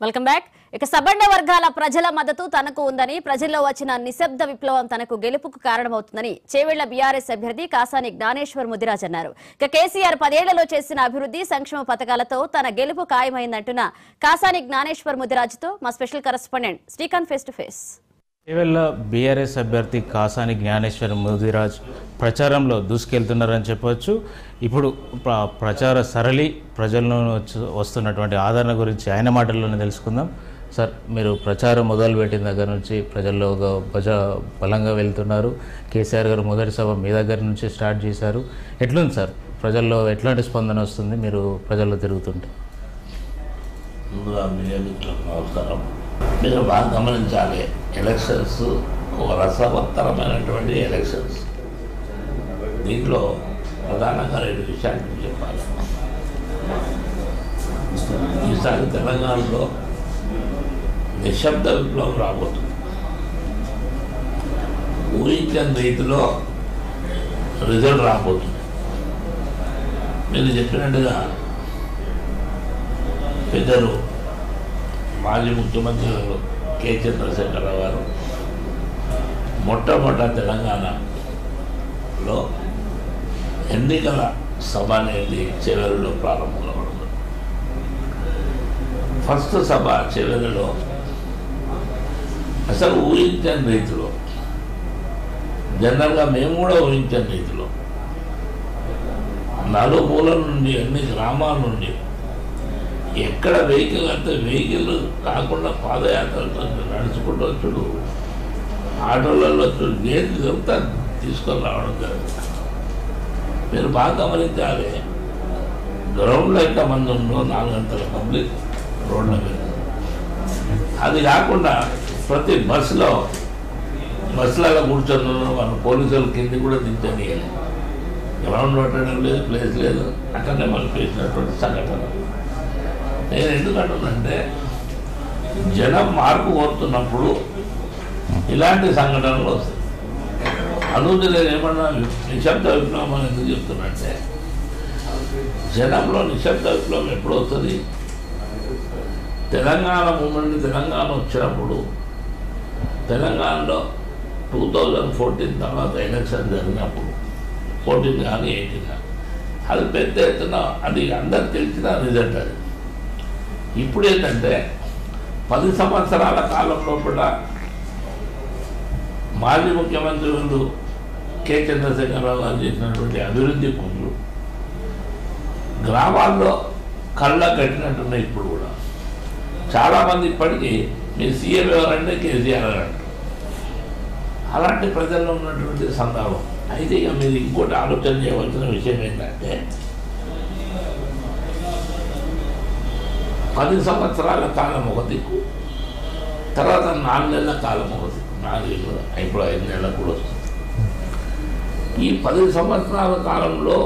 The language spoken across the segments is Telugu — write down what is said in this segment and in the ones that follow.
Welcome back. ఇక సబర్ణ వర్గాల ప్రజల మద్దతు తనకు ఉందని, ప్రజల్లో వచ్చిన నిశ్శబ్ద విప్లవం తనకు గెలుపుకు కారణమవుతుందని చేవెళ్ల బీఆర్ఎస్ అభ్యర్థి కాసాని జ్ఞానేశ్వర్ ముదిరాజ్ అన్నారు. ఇక కేసీఆర్ 10 ఏళ్లలో చేసిన అభివృద్ధి సంక్షేమ పథకాలతో తన గెలుపు ఖాయమైందంటున్న కాసాని జ్ఞానేశ్వర్ ముదిరాజ్తో మా special correspondent Srikanth face to face. Chevella BRS అభ్యర్థి కాసాని జ్ఞానేశ్వర్ ముదిరాజ్ ప్రచారంలో దూసుకెళ్తున్నారని చెప్పవచ్చు. ఇప్పుడు ప్రచార సరళి ప్రజల్లో వస్తున్నటువంటి ఆదరణ గురించి ఆయన మాటల్లోనే తెలుసుకుందాం. సార్, మీరు ప్రచారం మొదలుపెట్టిన దగ్గర నుంచి ప్రజల్లో బలంగా వెళ్తున్నారు. కేసీఆర్ గారు మొదటి సభ మీ దగ్గర నుంచి స్టార్ట్ చేశారు. ఎట్లుంది సార్, ప్రజల్లో ఎట్లాంటి స్పందన వస్తుంది మీరు ప్రజల్లో తిరుగుతుంటే? ముందుగా నమస్కారం. మీరు బాగా గమనించాలి, ఎలక్షన్స్ ఒక రసవత్తరమైనటువంటి ఎలక్షన్స్. దీంట్లో ప్రధానంగా 2 విషయాలు చెప్పాలి. ఈసారి తెలంగాణలో నిశ్శబ్ద విప్లవం రాబోతుంది. ఊహించని రీతిలో రిజల్ట్ రాబోతుంది. మీరు చెప్పినట్టుగా పెద్దలు మాజీ ముఖ్యమంత్రి గారు కె చంద్రశేఖరరావు గారు మొట్టమొదట తెలంగాణలో ఎన్నికల సభ అనేది చివరిలో ప్రారంభమవుతుంది. ఫస్ట్ సభ చివరిలో అసలు ఊహించని రీతిలో, జనరల్గా మేము కూడా ఊహించని రీతిలో నలుమూలల నుండి, అన్ని గ్రామాల నుండి, ఎక్కడ వెహికల్ అంటే వెహికల్ కాకుండా పాదయాత్రతో నడుచుకుంటూ వచ్చుడు, ఆటోలలో వచ్చుడు, దేనికి చెప్తా తీసుకొని రావడం జరిగింది. మీరు బాగా గమనించాలి, గ్రౌండ్లో ఎంతమంది ఉందో 4 గంటల పబ్లిక్ రోడ్ల మీద. అది కాకుండా ప్రతి బస్సులలో కూర్చొని మన పోలీసులు కింద కూడా దించనీయాలి. గ్రౌండ్ పెట్టడం లేదు, ప్లేస్ లేదు, అక్కడనే మనం చేసినటువంటి సంఘటన. నేను ఎందుకంటున్నంటే, జనం మార్పు కోరుతున్నప్పుడు ఇలాంటి సంఘటనలు వస్తాయి. అందుకే నేను ఏమన్నా నిశ్శబ్ద విప్లవం అని ఎందుకు చెప్తున్నంటే, జనంలో నిశ్శబ్ద విప్లవం ఎప్పుడు వస్తుంది? తెలంగాణ మూమెంట్, తెలంగాణ వచ్చినప్పుడు, తెలంగాణలో 2014 తర్వాత ఎలక్షన్ జరిగినప్పుడు, 14 కానీ 18 కానీ, అది పెద్ద ఎత్తున, అది అందరికి తెలిసిన రిజల్ట్. అది ఇప్పుడు ఏంటంటే 10 సంవత్సరాల కాలంలో కూడా మాజీ ముఖ్యమంత్రి ముందు కె చంద్రశేఖరరావు గారు చేసినటువంటి అభివృద్ధి పనులు గ్రామాల్లో కళ్ళ కట్టినట్టున్నాయి. ఇప్పుడు కూడా చాలామంది ఇప్పటికీ మీ సీఎం ఎవరంటే కేసీఆర్ అంటారు. అలాంటి ప్రజల్లో ఉన్నటువంటి సందర్భం. అయితే ఇక మీరు ఇంకోటి ఆలోచన చేయవలసిన విషయం ఏంటంటే, 10 సంవత్సరాల కాలం ఒక దిక్కు, తర్వాత 4 నెలల కాలం ఒక దిక్కు, 4 ఏళ్ళు, ఇప్పుడు 5 నెలలకు కూడా వస్తుంది. ఈ 10 సంవత్సరాల కాలంలో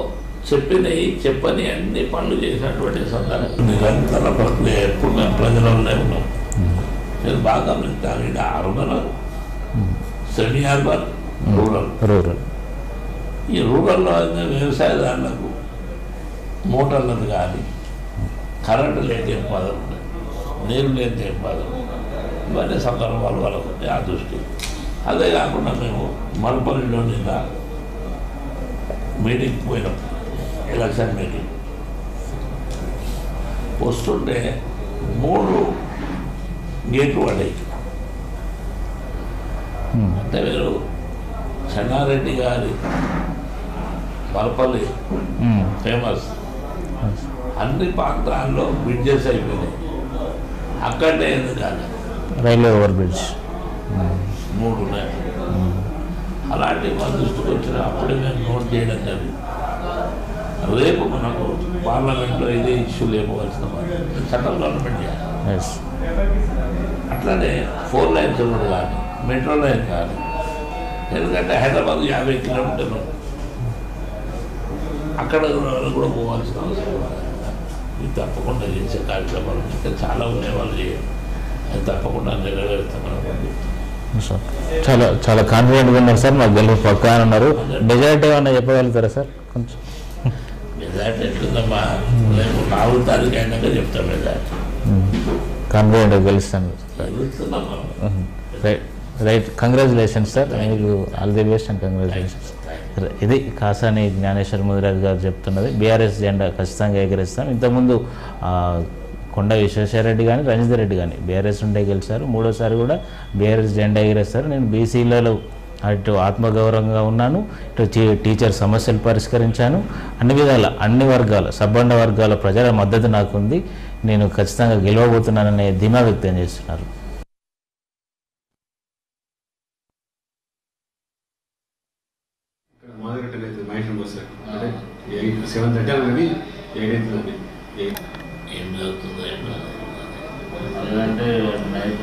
చెప్పని అన్ని పనులు చేసినటువంటి సందర్భం నిరంతర ప్రక్రియ. ఎప్పుడు మేము ప్రజలలోనే ఉన్నాం. మీరు బాగా గమనించాలి, ఇది అర్బన్, సెమీ అర్బన్, రూరల్. ఈ రూరల్లో అయితే వ్యవసాయదారులకు మోటార్లను కానీ, కరెంటు లేని ఇబ్బందులు ఉన్నాయి, నీరు లేని ఇబ్బందులు, ఇవన్నీ సందర్భాలు వాళ్ళకు ఉంటాయి. ఆ దృష్టి. అదే కాకుండా మేము మరపల్లిలో నిన్న మీటింగ్ పోయినాం, ఎలక్షన్ మీటింగ్. వస్తుంటే 3 గేట్లు పడ్డాయి. అంటే మీరు చెన్నారెడ్డి గారి మరపల్లి ఫేమస్, అన్ని ప్రాంతాల్లో బ్రిడ్జెస్ అయిపోయినాయి. అక్కడనే ఎందుకు కాదు, రైల్వే ఓవర్ బ్రిడ్జ్ 3 ఉన్నాయి. అలాంటి మా దృష్టికి వచ్చిన అప్పుడే మేము నోట్ చేయడం జరిగింది. రేపు మనకు పార్లమెంట్లో ఇదే ఇష్యూ లేకపోవలసిన సెంట్రల్ గవర్నమెంట్ చేయాలి. అట్లనే 4 లైన్స్ రోడ్డు కానీ, మెట్రో లైన్ కానీ. ఎందుకంటే హైదరాబాద్ 50 కిలోమీటర్లు, అక్కడ కూడా పోవాల్సిన అవసరం. ఇది తప్పకుండా చేసే కార్యక్రమాలు ఇంకా చాలా ఉండేవాళ్ళు చేయాలి. అది తప్పకుండా నెరవేరుతామని చాలా చాలా కాన్ఫిడెంట్గా ఉన్నారు సార్. మాకు గెలుపు పక్కా అని ఉన్నారు. మెజారిటీ ఏమన్నా చెప్పగలుగుతారా సార్? కొంచెం మెజార్టీ ఎట్లుందమ్మా, రేపు 4 తారీఖు అయినాక చెప్తాం మెజార్టీ. కాన్ఫిడెంట్గా గెలుస్తాను. గెలుస్తున్నాం మనం. రైట్, కంగ్రాచులేషన్స్ సార్, మీకు all the best and congratulations. ఇది కాసాని జ్ఞానేశ్వర్ ముదిరాజ్ గారు చెప్తున్నది. బీఆర్ఎస్ జెండా ఖచ్చితంగా ఎగరేస్తాం. ఇంతకుముందు కొండ విశ్వేశ్వరరెడ్డి కానీ రంజిత్ రెడ్డి కానీ బీఆర్ఎస్ ఉండే గెలిచారు. మూడోసారి కూడా బీఆర్ఎస్ జెండా ఎగరేస్తారు. నేను బీసీలలో అటు ఆత్మగౌరవంగా ఉన్నాను, ఇటు టీచర్ సమస్యలు పరిష్కరించాను. అన్ని విధాల అన్ని వర్గాల సబ్బండ వర్గాల ప్రజల మద్దతు నాకుంది. నేను ఖచ్చితంగా గెలవబోతున్నాననే ధీమా వ్యక్తం చేస్తున్నారు. ఏం జరుగుతుందో అంటే నైట్